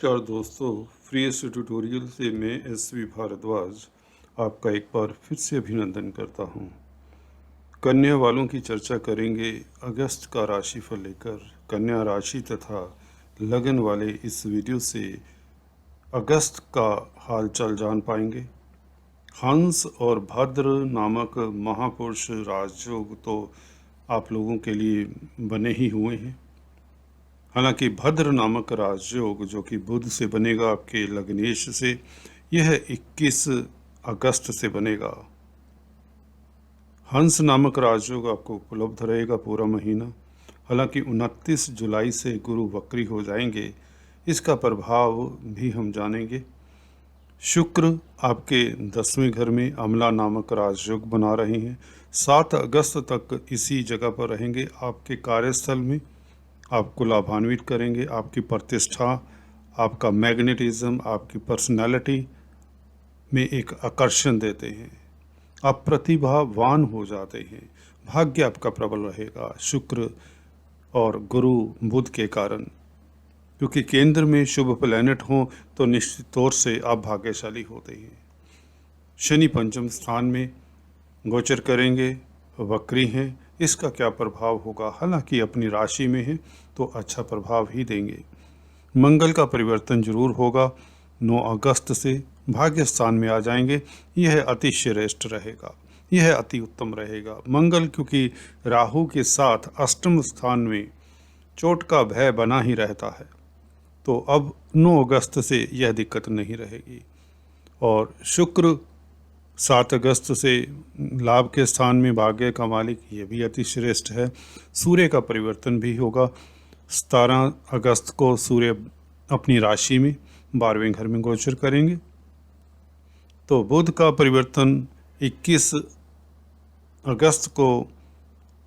नमस्कार दोस्तों, free S tutorial से मैं एस.वी. भारद्वाज आपका एक बार फिर से अभिनंदन करता हूं। कन्या वालों की चर्चा करेंगे अगस्त का राशिफल लेकर। कन्या राशि तथा लगन वाले इस वीडियो से अगस्त का हालचाल जान पाएंगे। हंस और भद्र नामक महापुरुष राजयोग तो आप लोगों के लिए बने ही हुए हैं। हालांकि भद्र नामक राजयोग जो कि बुध से बनेगा आपके लग्नेश से, यह 21 अगस्त से बनेगा। हंस नामक राजयोग आपको उपलब्ध रहेगा पूरा महीना। हालांकि 29 जुलाई से गुरु वक्री हो जाएंगे, इसका प्रभाव भी हम जानेंगे। शुक्र आपके 10वें घर में अमला नामक राजयोग बना रहे हैं। 7 अगस्त तक इसी जगह पर रहेंगे, आपके कार्यस्थल में आपको लाभान्वित करेंगे। आपकी प्रतिष्ठा, आपका मैग्नेटिज्म, आपकी पर्सनालिटी में एक आकर्षण देते हैं। आप प्रतिभावान हो जाते हैं। भाग्य आपका प्रबल रहेगा शुक्र और गुरु बुध के कारण, क्योंकि केंद्र में शुभ प्लैनेट हों तो निश्चित तौर से आप भाग्यशाली होते हैं। शनि पंचम स्थान में गोचर करेंगे, वक्री हैं। इसका क्या प्रभाव होगा? हालांकि अपनी राशि में है तो अच्छा प्रभाव ही देंगे। मंगल का परिवर्तन जरूर होगा। 9 अगस्त से भाग्य स्थान में आ जाएंगे। यह अति श्रेष्ठ रहेगा, यह अति उत्तम रहेगा। मंगल क्योंकि राहु के साथ अष्टम स्थान में चोट का भय बना ही रहता है, तो अब 9 अगस्त से यह दिक्कत नहीं रहेगी। और शुक्र 7 अगस्त से लाभ के स्थान में भाग्य का मालिक, ये भी अति श्रेष्ठ है। सूर्य का परिवर्तन भी होगा। 17 अगस्त को सूर्य अपनी राशि में 12वें घर में गोचर करेंगे। तो बुध का परिवर्तन 21 अगस्त को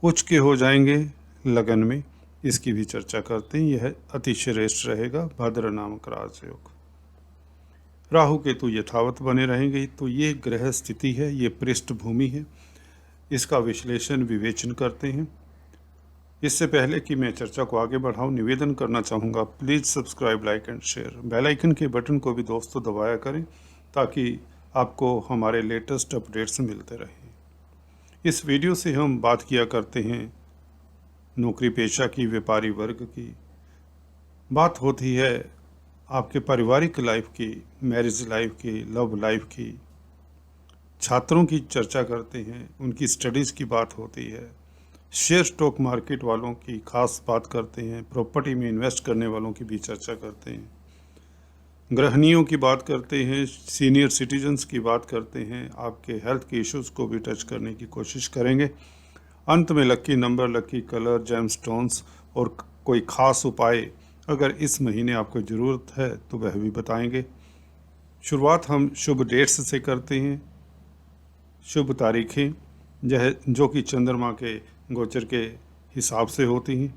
उच्च के हो जाएंगे लगन में, इसकी भी चर्चा करते हैं। यह अति श्रेष्ठ रहेगा भद्र नामक राजयोग। राहु केतु यथावत बने रहेंगे। तो ये ग्रह स्थिति है, ये पृष्ठभूमि है, इसका विश्लेषण विवेचन करते हैं। इससे पहले कि मैं चर्चा को आगे बढ़ाऊं, निवेदन करना चाहूँगा, please subscribe, like and share. Bell icon के बटन को भी दोस्तों दबाया करें ताकि आपको हमारे लेटेस्ट अपडेट्स मिलते रहें। इस वीडियो से हम बात किया करते हैं नौकरी पेशा की, व्यापारी वर्ग की। बात होती है आपके पारिवारिक लाइफ की, मैरिज लाइफ की, लव लाइफ की। छात्रों की चर्चा करते हैं, उनकी स्टडीज़ की बात होती है। शेयर स्टॉक मार्केट वालों की खास बात करते हैं। प्रॉपर्टी में इन्वेस्ट करने वालों की भी चर्चा करते हैं। गृहिणियों की बात करते हैं, सीनियर सिटीजन्स की बात करते हैं। आपके हेल्थ के इश्यूज़ को भी टच करने की कोशिश करेंगे। अंत में lucky number, lucky colour, gemstones और कोई ख़ास उपाय अगर इस महीने आपको ज़रूरत है तो वह भी बताएंगे। शुरुआत हम शुभ डेट्स से करते हैं, शुभ तारीखें जो कि चंद्रमा के गोचर के हिसाब से होती हैं।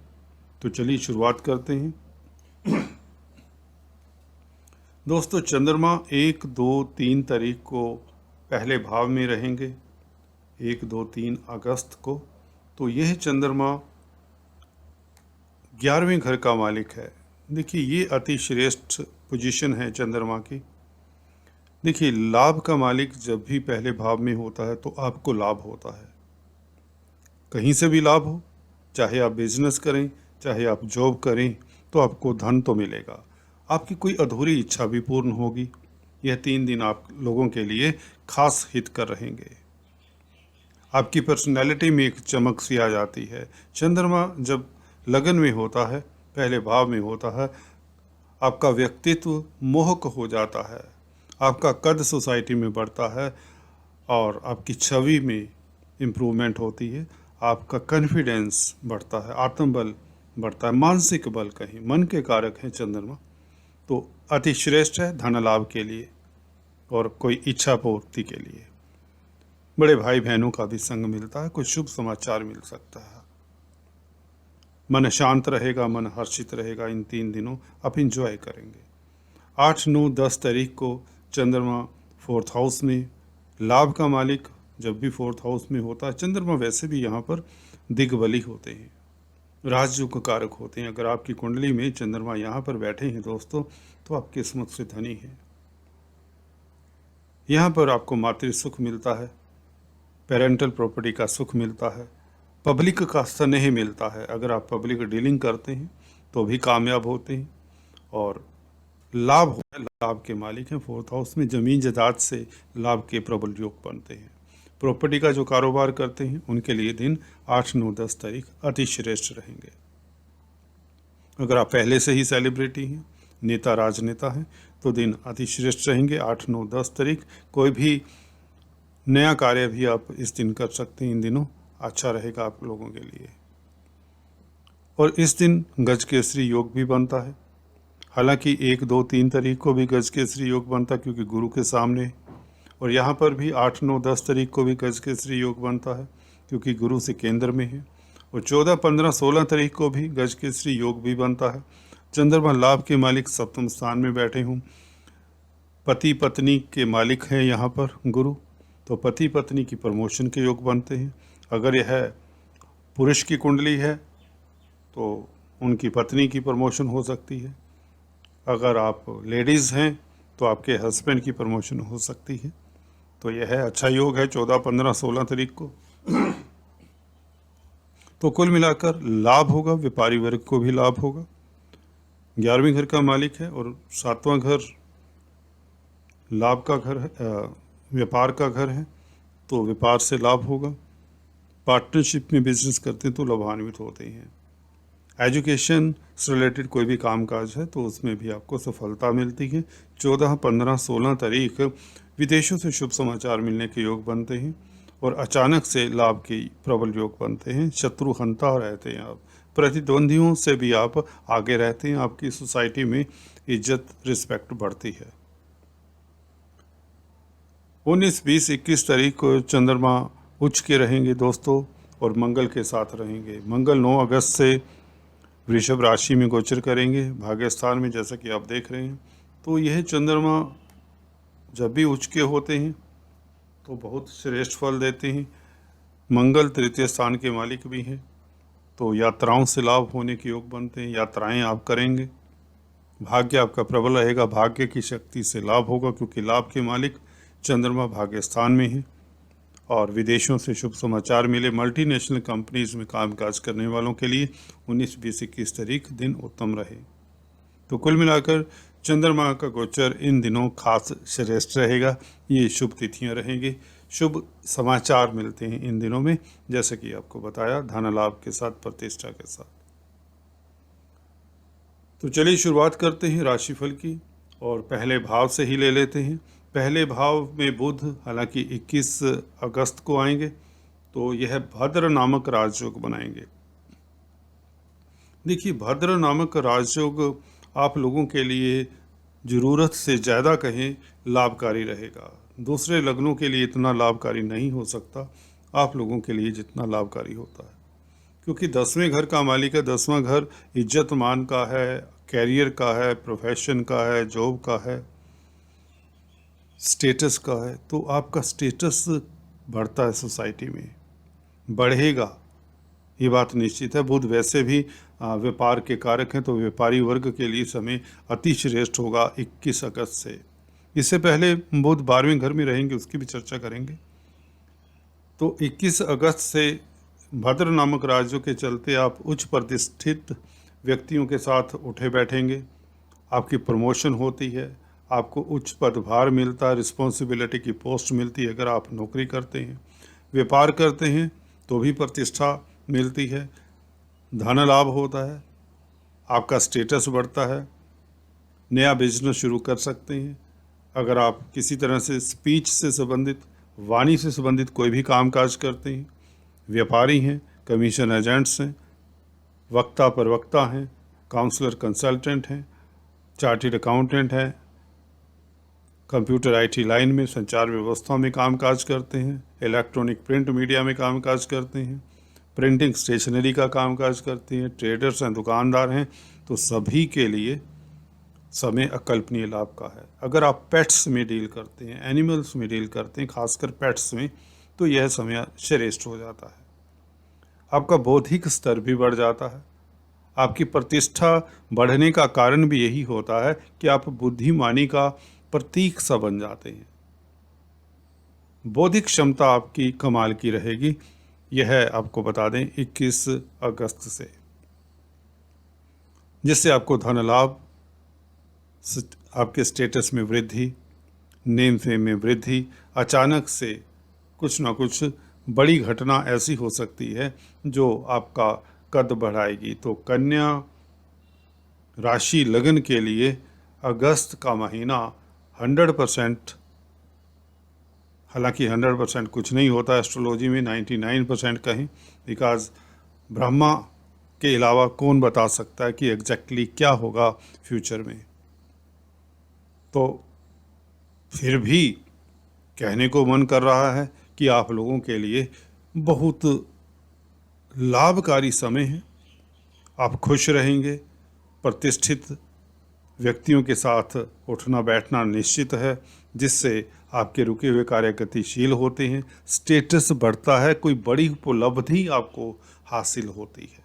तो चलिए शुरुआत करते हैं। दोस्तों, चंद्रमा 1, 2, 3 तारीख को पहले भाव में रहेंगे, 1, 2, 3 अगस्त को। तो यह चंद्रमा 11वें घर का मालिक है। देखिए, ये अति श्रेष्ठ पोजीशन है चंद्रमा की। देखिए, लाभ का मालिक जब भी पहले भाव में होता है तो आपको लाभ होता है। कहीं से भी लाभ हो, चाहे आप बिजनेस करें, चाहे आप जॉब करें, तो आपको धन तो मिलेगा। आपकी कोई अधूरी इच्छा भी पूर्ण होगी। यह 3 दिन आप लोगों के लिए खास हित कर रहेंगे। आपकी पर्सनैलिटी में एक चमक सी आ जाती है। चंद्रमा जब लगन में होता है, पहले भाव में होता है, आपका व्यक्तित्व मोहक हो जाता है। आपका कद सोसाइटी में बढ़ता है और आपकी छवि में इम्प्रूवमेंट होती है। आपका कॉन्फिडेंस बढ़ता है, आत्मबल बढ़ता है, मानसिक बल, कहीं मन के कारक हैं चंद्रमा। तो अति श्रेष्ठ है धन लाभ के लिए और कोई इच्छा पूर्ति के लिए। बड़े भाई बहनों का भी संग मिलता है, कुछ शुभ समाचार मिल सकता है। मन शांत रहेगा, मन हर्षित रहेगा। इन 3 दिनों आप इंजॉय करेंगे। 8, 9, 10 तारीख को चंद्रमा 4th हाउस में, लाभ का मालिक जब भी 4th हाउस में होता है, चंद्रमा वैसे भी यहाँ पर दिग्बली होते हैं राजयोग का कारक होते हैं। अगर आपकी कुंडली में चंद्रमा यहाँ पर बैठे हैं दोस्तों, तो आप किस्मत से धनी हैं। यहाँ पर आपको मातृ सुख मिलता है, पेरेंटल प्रॉपर्टी का सुख मिलता है, पब्लिक का स्नेह मिलता है। अगर आप पब्लिक डीलिंग करते हैं तो भी कामयाब होते हैं। और लाभ होता है, लाभ के मालिक हैं। फोर्थ हाउस में जमीन जायदाद से लाभ के प्रबल योग बनते हैं। प्रॉपर्टी का जो कारोबार करते हैं उनके लिए दिन 8, 9, 10 तारीख अति श्रेष्ठ रहेंगे। अगर आप पहले से ही सेलिब्रिटी हैं, नेता राजनेता हैं, तो दिन अति श्रेष्ठ रहेंगे। 8, 9, 10 तारीख कोई भी नया कार्य भी आप इस दिन कर सकते हैं। इन दिनों अच्छा रहेगा आप लोगों के लिए। और इस दिन गजकेसरी योग भी बनता है। हालांकि 1, 2, 3 तारीख को भी गजकेसरी योग बनता है क्योंकि गुरु के सामने। और यहाँ पर भी 8, 9, 10 तारीख को भी गजकेसरी योग बनता है क्योंकि गुरु से केंद्र में है। और 14, 15, 16 तारीख को भी गजकेसरी योग भी बनता है। चंद्रमा लाभ के मालिक सप्तम स्थान में बैठे हों, पति पत्नी के मालिक हैं यहाँ पर गुरु, तो पति पत्नी की प्रमोशन के योग बनते हैं। अगर यह पुरुष की कुंडली है तो उनकी पत्नी की प्रमोशन हो सकती है। अगर आप लेडीज़ हैं तो आपके हस्बैंड की प्रमोशन हो सकती है। तो यह है अच्छा योग है 14, 15, 16 तारीख को। तो कुल मिलाकर लाभ होगा, व्यापारी वर्ग को भी लाभ होगा। 11वें घर का मालिक है और 7वां घर लाभ का घर है, व्यापार का घर है, तो व्यापार से लाभ होगा। पार्टनरशिप में बिजनेस करते हैं तो लाभान्वित होते हैं। एजुकेशन से रिलेटेड कोई भी कामकाज है तो उसमें भी आपको सफलता मिलती है। 14, 15, 16 तारीख विदेशों से शुभ समाचार मिलने के योग बनते हैं और अचानक से लाभ के प्रबल योग बनते हैं। शत्रु हंता रहते हैं आप, प्रतिद्वंदियों से भी आप आगे रहते हैं। आपकी सोसाइटी में इज्जत रिस्पेक्ट बढ़ती है। 19, 20, 21 तारीख को चंद्रमा उच्च के रहेंगे दोस्तों और मंगल के साथ रहेंगे। मंगल 9 अगस्त से वृषभ राशि में गोचर करेंगे भाग्य स्थान में, जैसा कि आप देख रहे हैं। तो यह चंद्रमा जब भी उच्च के होते हैं तो बहुत श्रेष्ठ फल देते हैं। मंगल तृतीय स्थान के मालिक भी हैं, तो यात्राओं से लाभ होने के योग बनते हैं। यात्राएं आप करेंगे, भाग्य आपका प्रबल रहेगा, भाग्य की शक्ति से लाभ होगा क्योंकि लाभ के मालिक चंद्रमा भाग्य स्थान में है। और विदेशों से शुभ समाचार मिले। मल्टीनेशनल कंपनीज में कामकाज करने वालों के लिए 19, 20, 21 तारीख दिन उत्तम रहे। तो कुल मिलाकर चंद्रमा का गोचर इन दिनों खास श्रेष्ठ रहेगा। ये शुभ तिथियां रहेंगी, शुभ समाचार मिलते हैं इन दिनों में, जैसे कि आपको बताया, धन लाभ के साथ, प्रतिष्ठा के साथ। तो चलिए शुरुआत करते हैं राशिफल की और पहले भाव से ही ले लेते हैं। पहले भाव में बुध हालांकि 21 अगस्त को आएंगे, तो यह भद्र नामक राजयोग बनाएंगे। देखिए, भद्र नामक राजयोग आप लोगों के लिए ज़रूरत से ज़्यादा कहें लाभकारी रहेगा। दूसरे लग्नों के लिए इतना लाभकारी नहीं हो सकता आप लोगों के लिए जितना लाभकारी होता है, क्योंकि 10वें घर का मालिक है। 10वां घर इज्जत मान का है, कैरियर का है, प्रोफेशन का है, जॉब का है, स्टेटस का है। तो आपका स्टेटस बढ़ता है, सोसाइटी में बढ़ेगा, ये बात निश्चित है। बुध वैसे भी व्यापार के कारक हैं, तो व्यापारी वर्ग के लिए समय अति श्रेष्ठ होगा 21 अगस्त से। इससे पहले बुध 12वें घर में रहेंगे, उसकी भी चर्चा करेंगे। तो 21 अगस्त से भद्र नामक राज्यों के चलते आप उच्च प्रतिष्ठित व्यक्तियों के साथ उठे बैठेंगे, आपकी प्रमोशन होती है, आपको उच्च पदभार मिलता है, रिस्पॉन्सिबिलिटी की पोस्ट मिलती है। अगर आप नौकरी करते हैं, व्यापार करते हैं तो भी प्रतिष्ठा मिलती है, धन लाभ होता है, आपका स्टेटस बढ़ता है, नया बिजनेस शुरू कर सकते हैं। अगर आप किसी तरह से स्पीच से संबंधित, वाणी से संबंधित कोई भी कामकाज करते हैं, व्यापारी हैं, कमीशन एजेंट्स हैं, वक्ता प्रवक्ता हैं, काउंसलर कंसल्टेंट हैं, चार्टर्ड अकाउंटेंट हैं, कंप्यूटर आईटी लाइन में संचार व्यवस्था में कामकाज करते हैं, इलेक्ट्रॉनिक प्रिंट मीडिया में कामकाज करते हैं, प्रिंटिंग स्टेशनरी का कामकाज करते हैं, ट्रेडर्स हैं, दुकानदार हैं, तो सभी के लिए समय अकल्पनीय लाभ का है। अगर आप पेट्स में डील करते हैं, एनिमल्स में डील करते हैं, खासकर पेट्स में, तो यह समय श्रेष्ठ हो जाता है। आपका बौद्धिक स्तर भी बढ़ जाता है, आपकी प्रतिष्ठा बढ़ने का कारण भी यही होता है कि आप बुद्धिमानी का प्रतीक सा बन जाते हैं। बौद्धिक क्षमता आपकी कमाल की रहेगी। यह आपको बता दें 21 अगस्त से, जिससे आपको धन लाभ, आपके स्टेटस में वृद्धि, नेम फेम में वृद्धि, अचानक से कुछ ना कुछ बड़ी घटना ऐसी हो सकती है जो आपका कद बढ़ाएगी। तो कन्या राशि लगन के लिए अगस्त का महीना 100%, हालांकि 100% कुछ नहीं होता एस्ट्रोलॉजी में, 99% कहें, बिकॉज ब्रह्मा के अलावा कौन बता सकता है कि एग्जैक्टली क्या होगा फ्यूचर में। तो फिर भी कहने को मन कर रहा है कि आप लोगों के लिए बहुत लाभकारी समय है। आप खुश रहेंगे, प्रतिष्ठित व्यक्तियों के साथ उठना बैठना निश्चित है, जिससे आपके रुके हुए कार्य गतिशील होते हैं, स्टेटस बढ़ता है, कोई बड़ी उपलब्धि आपको हासिल होती है,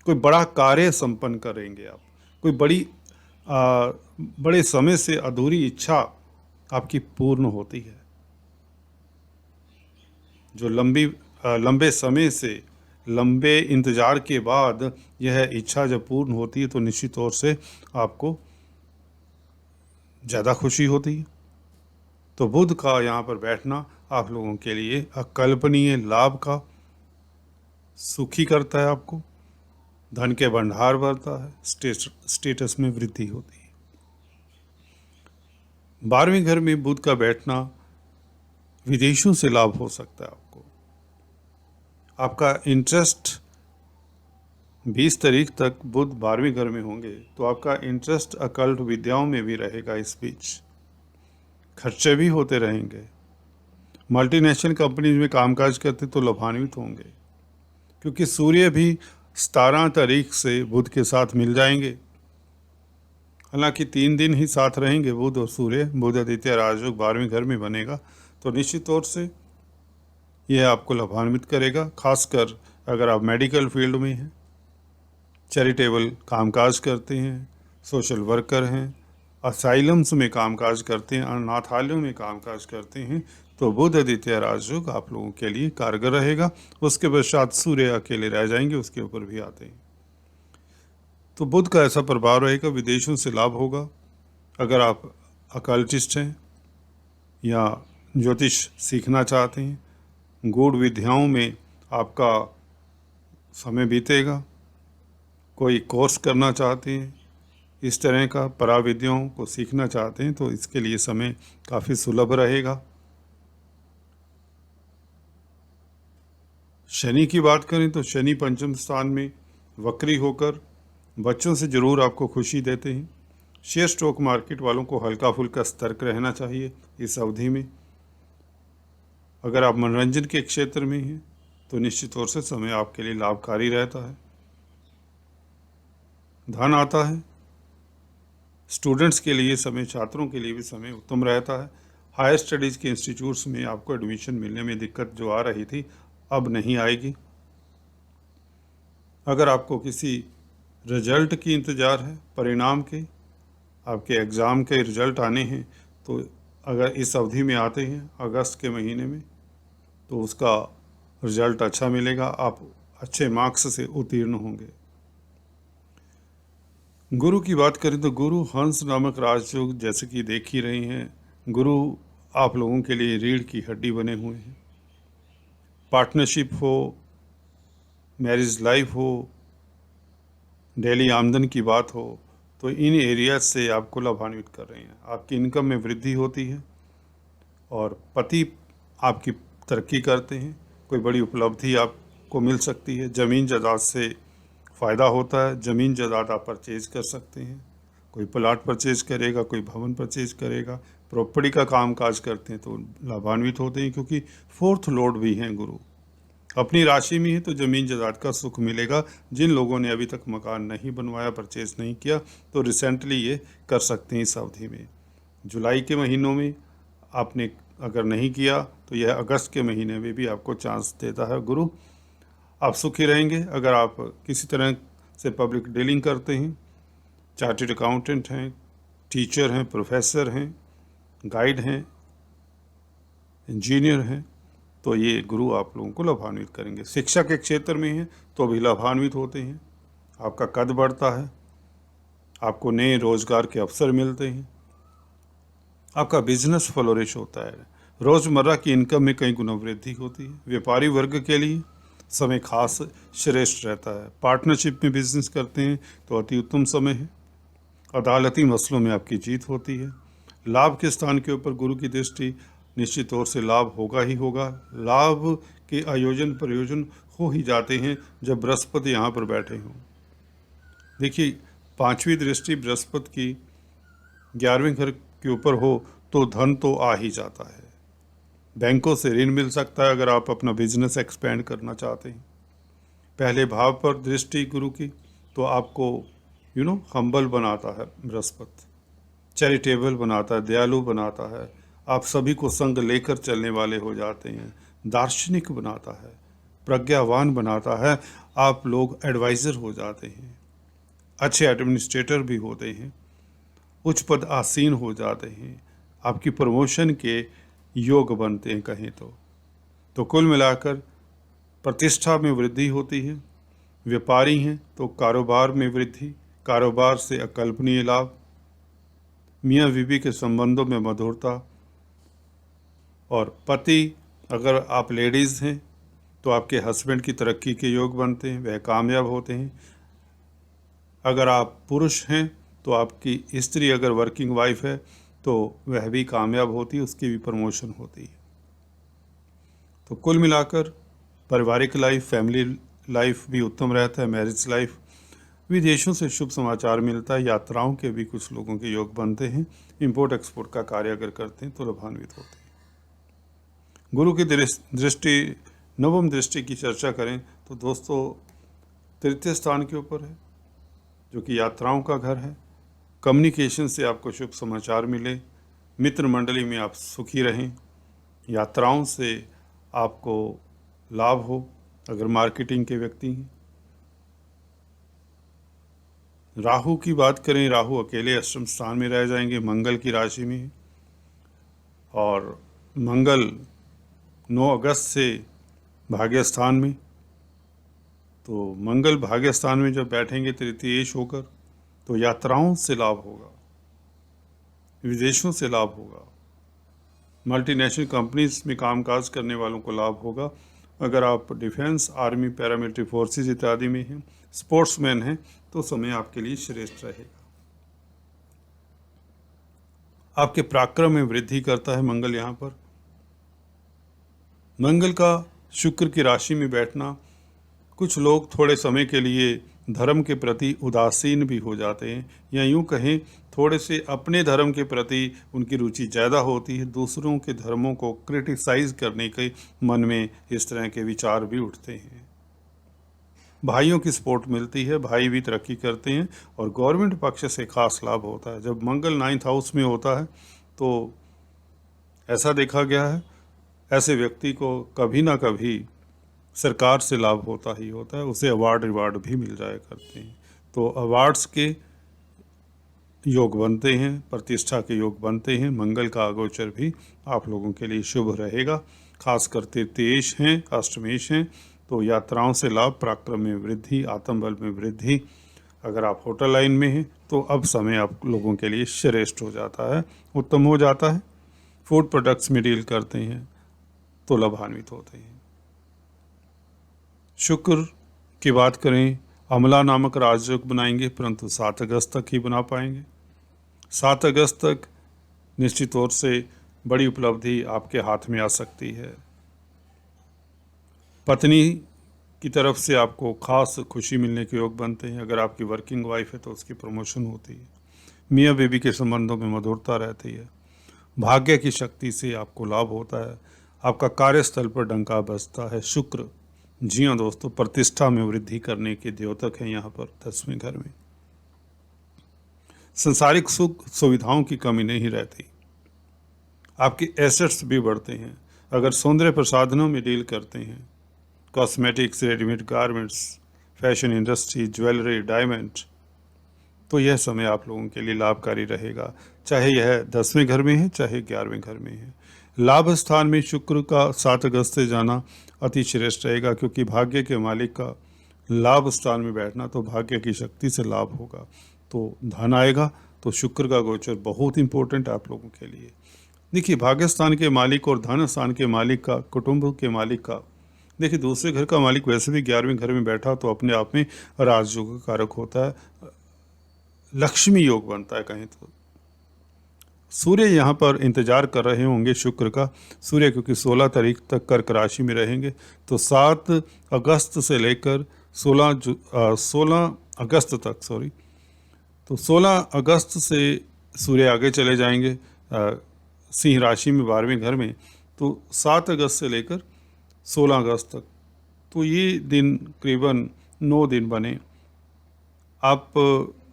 कोई बड़ा कार्य संपन्न करेंगे आप, कोई बड़े समय से अधूरी इच्छा आपकी पूर्ण होती है। जो लंबे समय से, लंबे इंतजार के बाद यह इच्छा जब पूर्ण होती है तो निश्चित तौर से आपको ज़्यादा खुशी होती है। तो बुध का यहाँ पर बैठना आप लोगों के लिए अकल्पनीय लाभ का सुखी करता है, आपको धन के भंडार बढ़ता है, स्टेटस में वृद्धि होती है। 12वें घर में बुध का बैठना विदेशों से लाभ हो सकता है आपको। आपका इंटरेस्ट 20 तारीख तक बुध 12वें घर में होंगे, तो आपका इंटरेस्ट अकल्ट विद्याओं में भी रहेगा। इस बीच खर्चे भी होते रहेंगे। मल्टीनेशनल कंपनीज में कामकाज करते तो लाभान्वित होंगे, क्योंकि सूर्य भी 17 तारीख से बुध के साथ मिल जाएंगे। हालांकि 3 दिन ही साथ रहेंगे बुध और सूर्य। बुध आदित्य राजयोग 12वें घर में बनेगा, तो निश्चित तौर से यह आपको लाभान्वित करेगा, खासकर अगर आप मेडिकल फील्ड में हैं, चैरिटेबल कामकाज करते हैं, सोशल वर्कर हैं, असाइलम्स में कामकाज करते हैं, अनाथालयों में कामकाज करते हैं, तो बुध आदित्य राजयोग आप लोगों के लिए कारगर रहेगा। उसके पश्चात सूर्य अकेले रह जाएंगे, उसके ऊपर भी आते हैं। तो बुध का ऐसा प्रभाव रहेगा, विदेशों से लाभ होगा। अगर आप अकल्टिस्ट हैं या ज्योतिष सीखना चाहते हैं, गूढ़ विद्याओं में आपका समय बीतेगा, कोई कोर्स करना चाहते हैं, इस तरह का पराविद्याओं को सीखना चाहते हैं, तो इसके लिए समय काफ़ी सुलभ रहेगा। शनि की बात करें तो शनि पंचम स्थान में वक्री होकर बच्चों से ज़रूर आपको खुशी देते हैं। शेयर स्टॉक मार्केट वालों को हल्का फुल्का सतर्क रहना चाहिए इस अवधि में। अगर आप मनोरंजन के क्षेत्र में हैं तो निश्चित तौर से समय आपके लिए लाभकारी रहता है। धन आता है। स्टूडेंट्स के लिए समय, छात्रों के लिए भी समय उत्तम रहता है। हायर स्टडीज़ के इंस्टीट्यूट्स में आपको एडमिशन मिलने में दिक्कत जो आ रही थी, अब नहीं आएगी। अगर आपको किसी रिजल्ट की इंतज़ार है, परिणाम के, आपके एग्ज़ाम के रिजल्ट आने हैं, तो अगर इस अवधि में आते हैं अगस्त के महीने में, तो उसका रिजल्ट अच्छा मिलेगा, आप अच्छे मार्क्स से उत्तीर्ण होंगे। गुरु की बात करें तो गुरु हंस नामक राजयोग जैसे कि देख ही रहे हैं, गुरु आप लोगों के लिए रीढ़ की हड्डी बने हुए हैं। पार्टनरशिप हो, मैरिज लाइफ हो, डेली आमदन की बात हो, तो इन एरियाज से आपको लाभान्वित कर रहे हैं। आपकी इनकम में वृद्धि होती है और पति आपकी तरक्की करते हैं। कोई बड़ी उपलब्धि आपको मिल सकती है। ज़मीन जायदाद से फ़ायदा होता है। ज़मीन जायदाद आप परचेज कर सकते हैं। कोई प्लाट परचेज करेगा, कोई भवन परचेज करेगा। प्रॉपर्टी का काम काज करते हैं तो लाभान्वित होते हैं, क्योंकि 4th लॉर्ड भी हैं गुरु। अपनी राशि में है तो ज़मीन जायदाद का सुख मिलेगा। जिन लोगों ने अभी तक मकान नहीं बनवाया, परचेज नहीं किया, तो रिसेंटली ये कर सकते हैं इस अवधि में। जुलाई के महीनों में आपने अगर नहीं किया तो यह अगस्त के महीने में भी आपको चांस देता है गुरु। आप सुखी रहेंगे। अगर आप किसी तरह से पब्लिक डीलिंग करते हैं, चार्टर्ड अकाउंटेंट हैं, टीचर हैं, प्रोफेसर हैं, गाइड हैं, इंजीनियर हैं, तो ये गुरु आप लोगों को लाभान्वित करेंगे। शिक्षा के क्षेत्र में हैं तो भी लाभान्वित होते हैं, आपका कद बढ़ता है, आपको नए रोजगार के अवसर मिलते हैं, आपका बिजनेस फ्लोरिश होता है, रोज़मर्रा की इनकम में कई गुना वृद्धि होती है। व्यापारी वर्ग के लिए समय खास श्रेष्ठ रहता है। पार्टनरशिप में बिजनेस करते हैं तो अति उत्तम समय है। अदालती मसलों में आपकी जीत होती है। लाभ के स्थान के ऊपर गुरु की दृष्टि, निश्चित तौर से लाभ होगा ही होगा। लाभ के आयोजन प्रयोजन हो ही जाते हैं जब बृहस्पति यहाँ पर बैठे हों। देखिए, 5वीं दृष्टि बृहस्पति की 11वें घर के ऊपर हो तो धन तो आ ही जाता है। बैंकों से ऋण मिल सकता है अगर आप अपना बिजनेस एक्सपेंड करना चाहते हैं। पहले भाव पर दृष्टि गुरु की तो आपको हम्बल बनाता है बृहस्पति, चैरिटेबल बनाता है, दयालु बनाता है, आप सभी को संग लेकर चलने वाले हो जाते हैं, दार्शनिक बनाता है, प्रज्ञावान बनाता है, आप लोग एडवाइज़र हो जाते हैं, अच्छे एडमिनिस्ट्रेटर भी होते हैं, उच्च पद आसीन हो जाते हैं, आपकी प्रमोशन के योग बनते हैं कहें तो कुल मिलाकर प्रतिष्ठा में वृद्धि होती है। व्यापारी हैं तो कारोबार में वृद्धि, कारोबार से अकल्पनीय लाभ, मियाँ बीवी के संबंधों में मधुरता, और पति अगर आप लेडीज़ हैं तो आपके हस्बैंड की तरक्की के योग बनते हैं, वह कामयाब होते हैं। अगर आप पुरुष हैं तो आपकी स्त्री अगर वर्किंग वाइफ है तो वह भी कामयाब होती है, उसकी भी प्रमोशन होती है। तो कुल मिलाकर पारिवारिक लाइफ, फैमिली लाइफ भी उत्तम रहता है, मैरिज लाइफ। विदेशों से शुभ समाचार मिलता है, यात्राओं के भी कुछ लोगों के योग बनते हैं, इंपोर्ट एक्सपोर्ट का कार्य अगर करते हैं तो लाभान्वित होते हैं। गुरु की दृष्टि, नवम दृष्टि की चर्चा करें तो दोस्तों तृतीय स्थान के ऊपर है, जो कि यात्राओं का घर है। कम्युनिकेशन से आपको शुभ समाचार मिले, मित्र मंडली में आप सुखी रहें, यात्राओं से आपको लाभ हो अगर मार्केटिंग के व्यक्ति हैं। राहु की बात करें, राहु अकेले अष्टम स्थान में रह जाएंगे, मंगल की राशि में, और मंगल 9 अगस्त से भाग्य स्थान में। तो मंगल भाग्य स्थान में जब बैठेंगे तृतीयेश होकर तो यात्राओं से लाभ होगा, विदेशों से लाभ होगा, मल्टीनेशनल कंपनीज में कामकाज करने वालों को लाभ होगा। अगर आप डिफेंस, आर्मी, पैरामिलिट्री फोर्सेस इत्यादि में हैं, स्पोर्ट्समैन हैं, तो समय आपके लिए श्रेष्ठ रहेगा। आपके पराक्रम में वृद्धि करता है मंगल। यहाँ पर मंगल का शुक्र की राशि में बैठना, कुछ लोग थोड़े समय के लिए धर्म के प्रति उदासीन भी हो जाते हैं, या यूँ कहें थोड़े से अपने धर्म के प्रति उनकी रुचि ज़्यादा होती है, दूसरों के धर्मों को क्रिटिसाइज़ करने के मन में इस तरह के विचार भी उठते हैं। भाइयों की सपोर्ट मिलती है, भाई भी तरक्की करते हैं, और गवर्नमेंट पक्ष से खास लाभ होता है। जब मंगल 9th हाउस में होता है तो ऐसा देखा गया है, ऐसे व्यक्ति को कभी ना कभी सरकार से लाभ होता ही होता है, उसे अवार्ड रिवार्ड भी मिल जाया करते हैं। तो अवार्ड्स के योग बनते हैं, प्रतिष्ठा के योग बनते हैं। मंगल का अगोचर भी आप लोगों के लिए शुभ रहेगा, खासकर तृतीयेश हैं, अष्टमेश हैं, तो यात्राओं से लाभ, पराक्रम में वृद्धि, आत्मबल में वृद्धि। अगर आप होटल लाइन में हैं तो अब समय आप लोगों के लिए श्रेष्ठ हो जाता है, उत्तम हो जाता है। फूड प्रोडक्ट्स में डील करते हैं तो लाभान्वित होते हैं। शुक्र की बात करें, अमला नामक राजयोग बनाएंगे, परंतु 7 अगस्त तक ही बना पाएंगे। 7 अगस्त तक निश्चित तौर से बड़ी उपलब्धि आपके हाथ में आ सकती है। पत्नी की तरफ से आपको खास खुशी मिलने के योग बनते हैं। अगर आपकी वर्किंग वाइफ है तो उसकी प्रमोशन होती है। मियाँ बीवी के संबंधों में मधुरता रहती है। भाग्य की शक्ति से आपको लाभ होता है। आपका कार्यस्थल पर डंका बजता है। शुक्र, जी हाँ दोस्तों, प्रतिष्ठा में वृद्धि करने के द्योतक हैं यहाँ पर 10वें घर में। संसारिक सुख सुविधाओं की कमी नहीं रहती, आपके एसेट्स भी बढ़ते हैं। अगर सौंदर्य प्रसाधनों में डील करते हैं, cosmetics, readymade garments, fashion industry, jewellery, diamond, तो यह समय आप लोगों के लिए लाभकारी रहेगा, चाहे यह 10वें घर में है चाहे 11वें घर में है। लाभ स्थान में शुक्र का 7 अगस्त से जाना अति श्रेष्ठ रहेगा, क्योंकि भाग्य के मालिक का लाभ स्थान में बैठना तो भाग्य की शक्ति से लाभ होगा, तो धन आएगा। तो शुक्र का गोचर बहुत इंपॉर्टेंट है आप लोगों के लिए। देखिए, भाग्य स्थान के मालिक और धन स्थान के मालिक का, कुटुंब के मालिक का, देखिए दूसरे घर का मालिक वैसे भी 11वें घर में बैठा तो अपने आप में राजयोग का कारक होता है, लक्ष्मी योग बनता है कहीं तो। सूर्य यहाँ पर इंतजार कर रहे होंगे शुक्र का, सूर्य क्योंकि 16 तारीख तक कर्क राशि में रहेंगे, तो 7 अगस्त से लेकर 16 अगस्त तक, तो 16 अगस्त से सूर्य आगे चले जाएंगे सिंह राशि में 12वें घर में, तो 7 अगस्त से लेकर 16 अगस्त तक, तो ये दिन करीबन 9 दिन बने। आप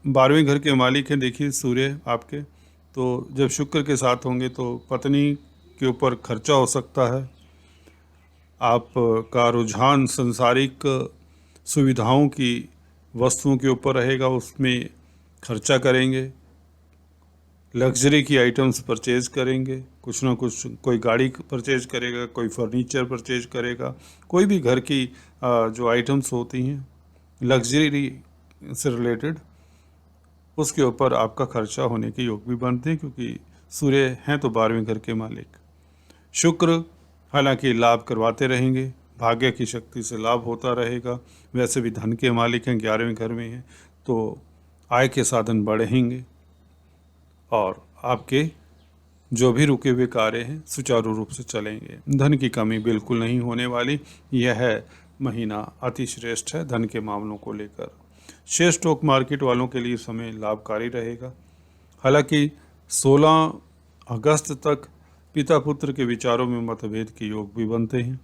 12वें घर के मालिक हैं, देखिए सूर्य आपके, तो जब शुक्र के साथ होंगे तो पत्नी के ऊपर खर्चा हो सकता है, आपका रुझान संसारिक सुविधाओं की वस्तुओं के ऊपर रहेगा, उसमें खर्चा करेंगे, लग्जरी की आइटम्स परचेज करेंगे, कुछ ना कुछ, कोई गाड़ी परचेज करेगा, कोई फर्नीचर परचेज करेगा, कोई भी घर की जो आइटम्स होती हैं लग्जरी से रिलेटेड, उसके ऊपर आपका खर्चा होने के योग भी बनते हैं, क्योंकि सूर्य हैं तो 12वें घर के मालिक। शुक्र हालांकि लाभ करवाते रहेंगे, भाग्य की शक्ति से लाभ होता रहेगा, वैसे भी धन के मालिक हैं, 11वें घर में हैं, तो आय के साधन बढ़ेंगे और आपके जो भी रुके हुए कार्य हैं सुचारू रूप से चलेंगे। धन की कमी बिल्कुल नहीं होने वाली, यह महीना अति श्रेष्ठ है धन के मामलों को लेकर। शेयर स्टॉक मार्केट वालों के लिए समय लाभकारी रहेगा। हालांकि 16 अगस्त तक पिता पुत्र के विचारों में मतभेद के योग भी बनते हैं।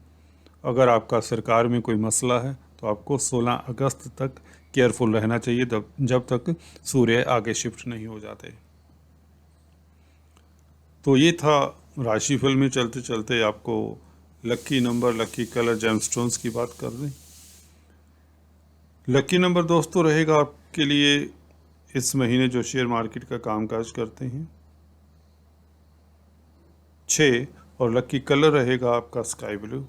अगर आपका सरकार में कोई मसला है तो आपको 16 अगस्त तक केयरफुल रहना चाहिए, जब तक सूर्य आगे शिफ्ट नहीं हो जाते। तो ये था राशिफल में चलते चलते आपको lucky number, lucky colour, gemstones की बात कर दें। लकी नंबर दोस्तों रहेगा आपके लिए इस महीने जो शेयर मार्केट का कामकाज करते हैं 6, और लकी कलर रहेगा आपका स्काई ब्लू।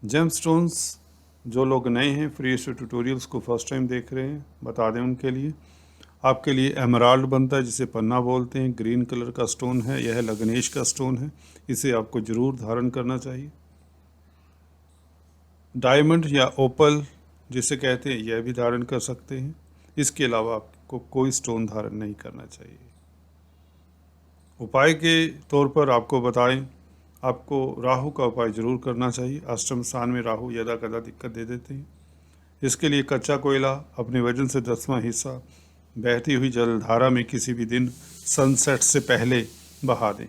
जेमस्टोन्स जो लोग नए हैं, फ्री ट्यूटोरियल्स को फर्स्ट टाइम देख रहे हैं, बता दें उनके लिए, आपके लिए एमराल्ड बनता है जिसे पन्ना बोलते हैं, ग्रीन कलर का स्टोन है, यह लग्नेश का स्टोन है, इसे आपको ज़रूर धारण करना चाहिए। डायमंड या ओपल जिसे कहते हैं, यह भी धारण कर सकते हैं। इसके अलावा आपको कोई स्टोन धारण नहीं करना चाहिए। उपाय के तौर पर आपको बताएं, आपको राहु का उपाय जरूर करना चाहिए। अष्टम स्थान में राहु यदा कदा दिक्कत दे देते हैं। इसके लिए कच्चा कोयला अपने वजन से 10वां हिस्सा बहती हुई जलधारा में किसी भी दिन सनसेट से पहले बहा दें।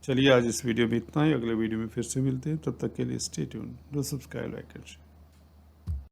चलिए आज इस वीडियो में इतना ही, अगले वीडियो में फिर से मिलते हैं, तब तक के लिए stay tune, do subscribe, like and share.